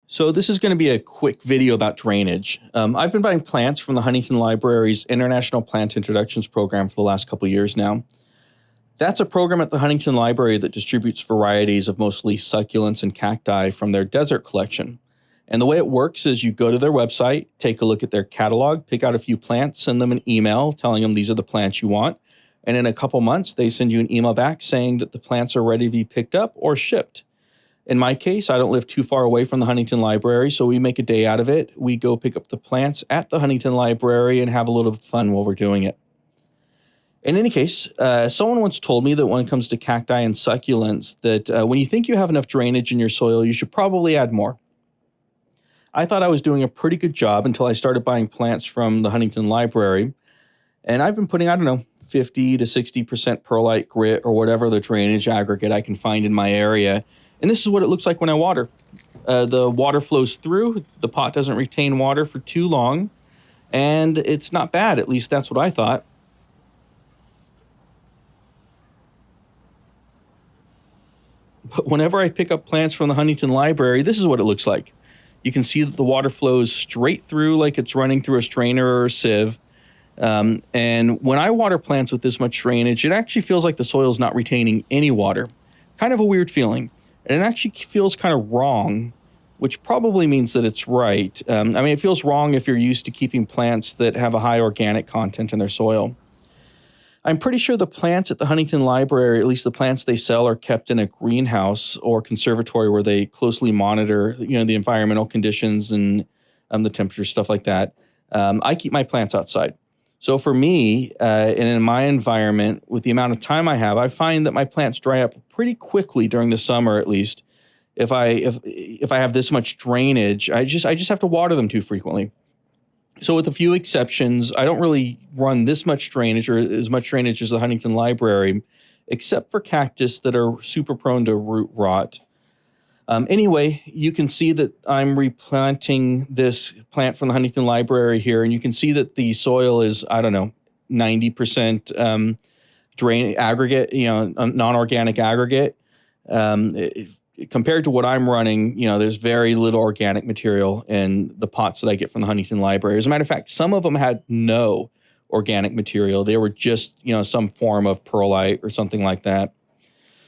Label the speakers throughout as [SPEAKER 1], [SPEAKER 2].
[SPEAKER 1] So this is going to be a quick video about drainage. I've been buying plants from the Huntington Library's International Plant Introductions Program for the last couple of years now. That's a program at the Huntington Library that distributes varieties of mostly succulents and cacti from their desert collection. And the way it works is you go to their website, take a look at their catalog, pick out a few plants, send them an email telling them these are the plants you want. And in a couple months, they send you an email back saying that the plants are ready to be picked up or shipped. In my case, I don't live too far away from the Huntington Library, so we make a day out of it. We go pick up the plants at the Huntington Library and have a little fun while we're doing it. In any case, someone once told me that when it comes to cacti and succulents, that when you think you have enough drainage in your soil, you should probably add more. I thought I was doing a pretty good job until I started buying plants from the Huntington Library, and I've been putting, 50 to 60% perlite grit or whatever the drainage aggregate I can find in my area. And this is what it looks like when I water. The water flows through, the pot doesn't retain water for too long, and it's not bad, at least that's what I thought. But whenever I pick up plants from the Huntington Library, this is what it looks like. You can see that the water flows straight through like it's running through a strainer or a sieve. And when I water plants with this much drainage, it actually feels like the soil's not retaining any water. Kind of a weird feeling. And it actually feels kind of wrong, which probably means that it's right. It feels wrong if you're used to keeping plants that have a high organic content in their soil. I'm pretty sure the plants at the Huntington Library, at least the plants they sell, are kept in a greenhouse or conservatory where they closely monitor, the environmental conditions and the temperature, stuff like that. I keep my plants outside. So for me, and in my environment, with the amount of time I have, I find that my plants dry up pretty quickly during the summer, at least. If I have this much drainage, I just have to water them too frequently. So with a few exceptions, I don't really run this much drainage or as much drainage as the Huntington Library, except for cactus that are super prone to root rot. Anyway, you can see that I'm replanting this plant from the Huntington Library here, and you can see that the soil is, 90% drain aggregate, non-organic aggregate. Compared to what I'm running, there's very little organic material in the pots that I get from the Huntington Library. As a matter of fact, some of them had no organic material. They were just, some form of perlite or something like that.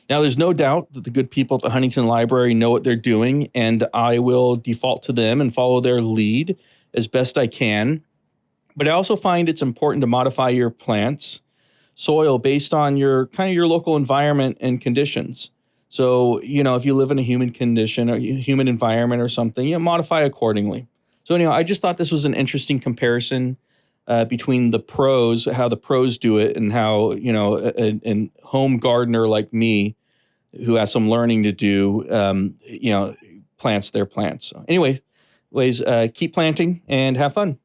[SPEAKER 1] Now, there's no doubt that the good people at the Huntington Library know what they're doing, and I will default to them and follow their lead as best I can. But I also find it's important to modify your plant's soil based on your local environment and conditions. So, if you live in a humid condition or human environment or something, modify accordingly. So I just thought this was an interesting comparison between the pros, how the pros do it, and how, a home gardener like me, who has some learning to do, plants their plants. So anyways, keep planting and have fun.